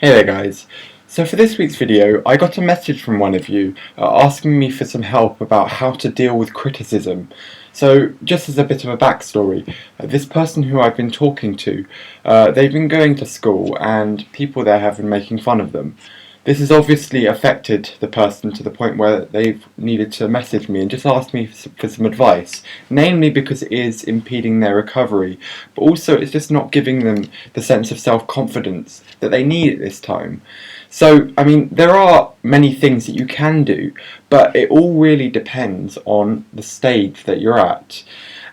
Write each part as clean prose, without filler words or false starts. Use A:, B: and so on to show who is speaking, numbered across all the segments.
A: Hey there guys. So for this week's video I got a message from one of you asking me for some help about how to deal with criticism. So just as a bit of a backstory, this person who I've been talking to, they've been going to school and people there have been making fun of them. This has obviously affected the person to the point where they've needed to message me and just ask me for some advice, namely because it is impeding their recovery, but also it's just not giving them the sense of self-confidence that they need at this time. So, I mean, there are many things that you can do, but it all really depends on the stage that you're at.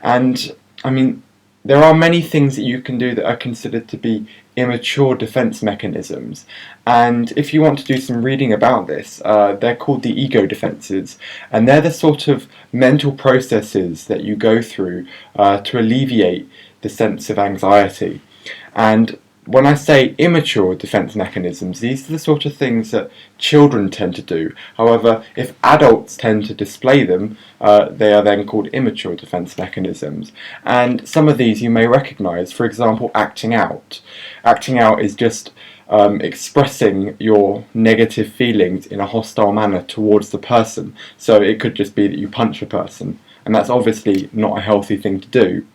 A: And, I mean, there are many things that you can do that are considered to be immature defense mechanisms, and if you want to do some reading about this, they're called the ego defenses, and they're the sort of mental processes that you go through to alleviate the sense of anxiety. And when I say immature defense mechanisms, these are the sort of things that children tend to do. However, if adults tend to display them, they are then called immature defense mechanisms. And some of these you may recognize. For example, acting out. Acting out is just expressing your negative feelings in a hostile manner towards the person. So it could just be that you punch a person, and that's obviously not a healthy thing to do.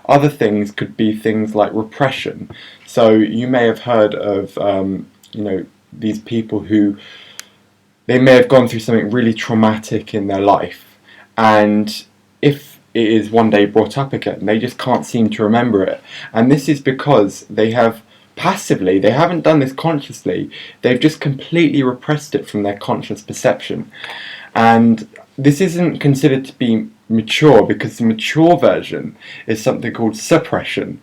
A: Other things could be things like repression. So you may have heard of, these people who, they may have gone through something really traumatic in their life, and if it is one day brought up again, they just can't seem to remember it. And this is because they have passively, they haven't done this consciously, they've just completely repressed it from their conscious perception. And this isn't considered to be mature, because the mature version is something called suppression,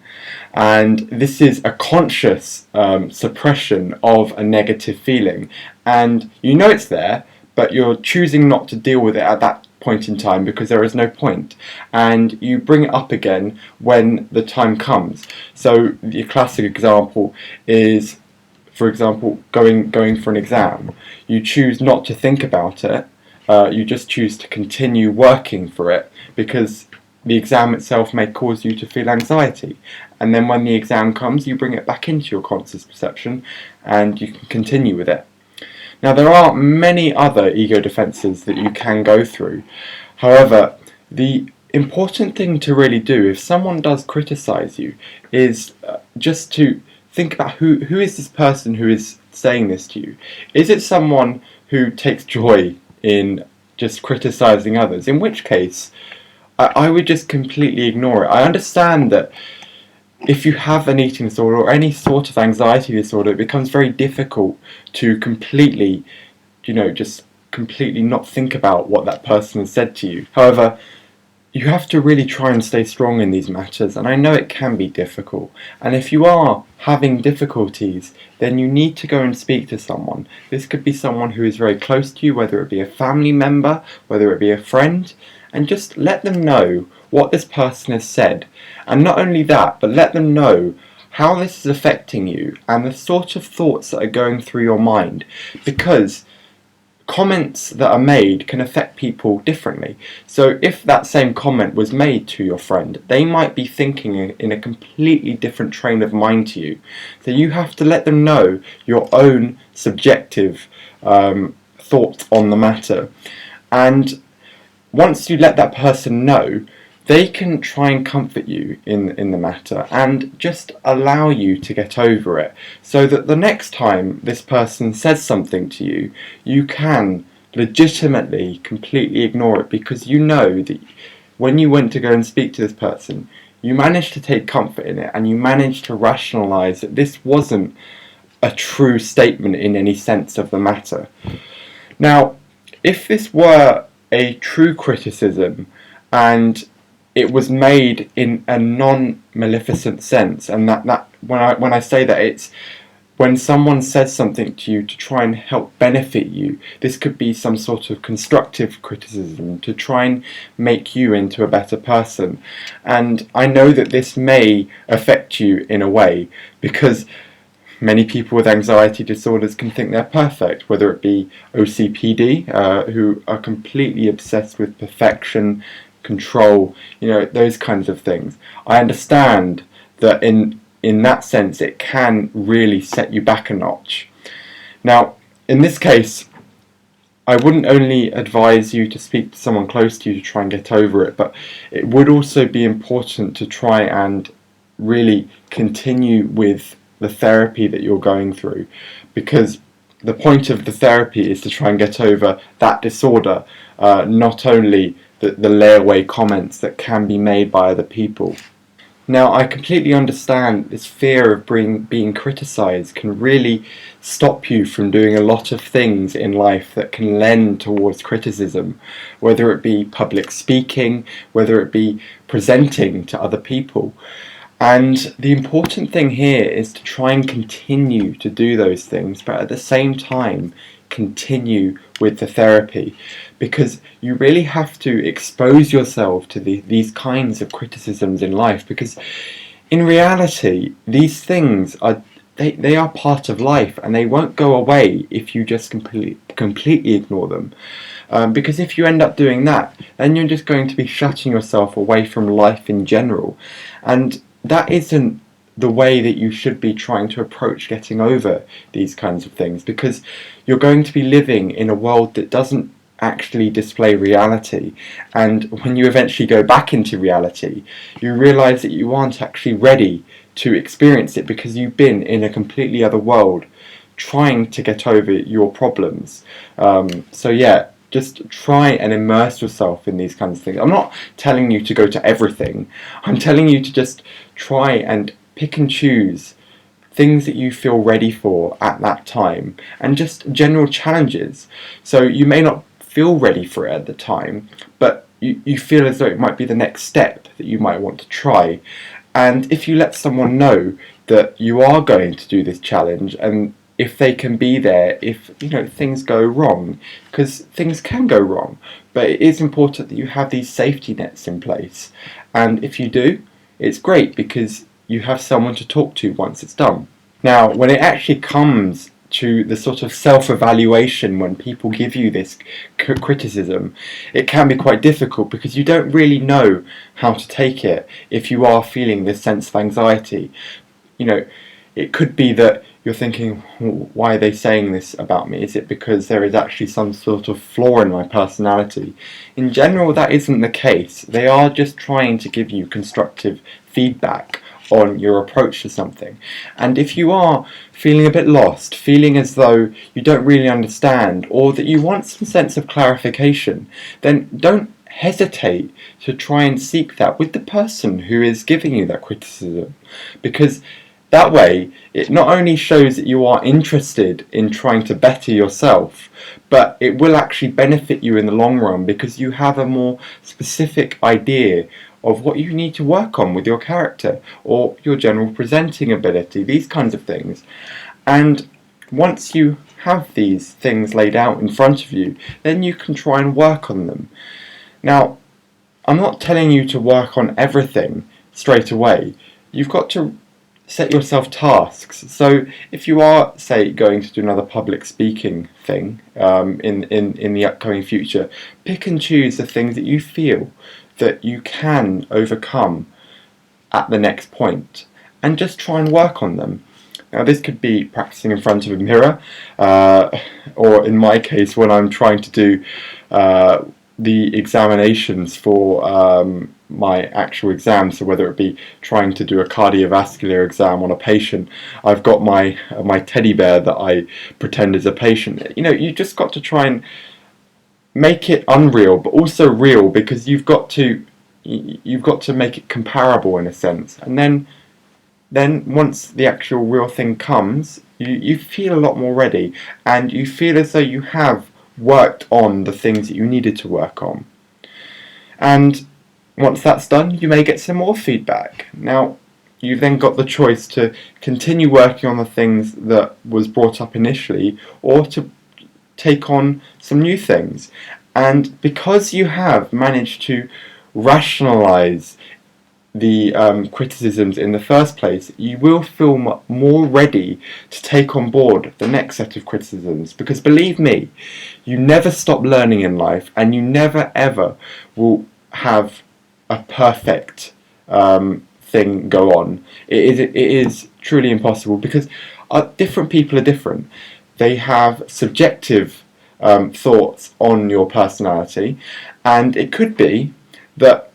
A: and this is a conscious suppression of a negative feeling, and you know it's there, but you're choosing not to deal with it at that point in time because there is no point, and you bring it up again when the time comes. So the classic example is, for example, going for an exam. You choose not to think about it. You just choose to continue working for it because the exam itself may cause you to feel anxiety, and then when the exam comes you bring it back into your conscious perception and you can continue with it. Now there are many other ego defenses that you can go through. However, the important thing to really do if someone does criticize you is just to think about who is this person who is saying this to you. Is it someone who takes joy in just criticizing others, in which case I would just completely ignore it. I understand that if you have an eating disorder or any sort of anxiety disorder, it becomes very difficult to completely, just completely not think about what that person has said to you. However, you have to really try and stay strong in these matters, and I know it can be difficult. And if you are having difficulties, then you need to go and speak to someone. This could be someone who is very close to you, whether it be a family member, whether it be a friend, and just let them know what this person has said. And not only that, but let them know how this is affecting you and the sort of thoughts that are going through your mind, because comments that are made can affect people differently. So if that same comment was made to your friend, they might be thinking in a completely different train of mind to you. So you have to let them know your own subjective thoughts on the matter. And once you let that person know, they can try and comfort you in the matter and just allow you to get over it, so that the next time this person says something to you, you can legitimately completely ignore it, because you know that when you went to go and speak to this person, you managed to take comfort in it and you managed to rationalize that this wasn't a true statement in any sense of the matter. Now, if this were a true criticism and it was made in a non-maleficent sense, and that when I say that, it's when someone says something to you to try and help benefit you. This could be some sort of constructive criticism to try and make you into a better person. And I know that this may affect you in a way, because many people with anxiety disorders can think they're perfect, whether it be OCPD, who are completely obsessed with perfection, control, those kinds of things. I understand that in in that sense, it can really set you back a notch. Now, in this case, I wouldn't only advise you to speak to someone close to you to try and get over it, but it would also be important to try and really continue with the therapy that you're going through, because the point of the therapy is to try and get over that disorder, not only the layaway comments that can be made by other people. Now, I completely understand this fear of being criticised can really stop you from doing a lot of things in life that can lend towards criticism, whether it be public speaking, whether it be presenting to other people. And the important thing here is to try and continue to do those things, but at the same time continue with the therapy, because you really have to expose yourself to these kinds of criticisms in life, because in reality these things are they are part of life, and they won't go away if you just completely ignore them. Because if you end up doing that, then you're just going to be shutting yourself away from life in general, and that isn't the way that you should be trying to approach getting over these kinds of things, because you're going to be living in a world that doesn't actually display reality, and when you eventually go back into reality, you realise that you aren't actually ready to experience it, because you've been in a completely other world trying to get over your problems. So yeah, just try and immerse yourself in these kinds of things. I'm not telling you to go to everything. I'm telling you to just try and pick and choose things that you feel ready for at that time, and just general challenges. So you may not feel ready for it at the time, but you feel as though it might be the next step that you might want to try. And if you let someone know that you are going to do this challenge, and if they can be there if things go wrong, because things can go wrong, but it is important that you have these safety nets in place. And if you do, it's great, because you have someone to talk to once it's done. Now, when it actually comes to the sort of self-evaluation, when people give you this criticism, it can be quite difficult, because you don't really know how to take it if you are feeling this sense of anxiety. It could be that you're thinking, why are they saying this about me? Is it because there is actually some sort of flaw in my personality? In general, that isn't the case. They are just trying to give you constructive feedback on your approach to something. And if you are feeling a bit lost, feeling as though you don't really understand, or that you want some sense of clarification, then don't hesitate to try and seek that with the person who is giving you that criticism, because that way it not only shows that you are interested in trying to better yourself, but it will actually benefit you in the long run, because you have a more specific idea of what you need to work on with your character or your general presenting ability, these kinds of things. And once you have these things laid out in front of you, then you can try and work on them. Now, I'm not telling you to work on everything straight away. You've got to set yourself tasks. So if you are, say, going to do another public speaking thing in the upcoming future, pick and choose the things that you feel that you can overcome at the next point, and just try and work on them. Now, this could be practicing in front of a mirror, or in my case, when I'm trying to do the examinations for my actual exam. So whether it be trying to do a cardiovascular exam on a patient, I've got my teddy bear that I pretend is a patient. You just got to try and make it unreal, but also real, because you've got to make it comparable in a sense. And then once the actual real thing comes, you feel a lot more ready, and you feel as though you have worked on the things that you needed to work on. And once that's done, you may get some more feedback. Now, you've then got the choice to continue working on the things that was brought up initially, or to take on some new things. And because you have managed to rationalize the criticisms in the first place, you will feel more ready to take on board the next set of criticisms, because believe me, you never stop learning in life, and you never ever will have a perfect thing go on. It is truly impossible because different people are different. They have subjective thoughts on your personality, and it could be that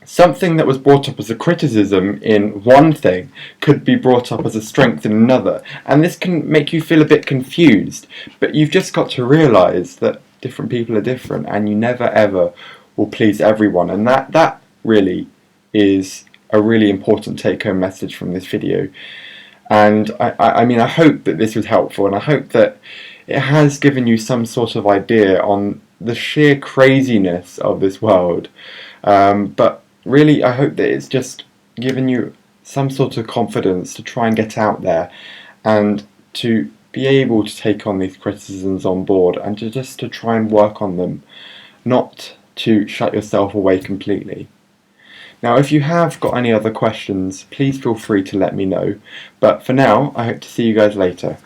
A: something that was brought up as a criticism in one thing could be brought up as a strength in another, and this can make you feel a bit confused, but you've just got to realise that different people are different and you never ever will please everyone, and that really is a really important take-home message from this video. And I mean, I hope that this was helpful, and I hope that it has given you some sort of idea on the sheer craziness of this world. But really, I hope that it's just given you some sort of confidence to try and get out there and to be able to take on these criticisms on board and to try and work on them, not to shut yourself away completely. Now, if you have got any other questions, please feel free to let me know. But for now, I hope to see you guys later.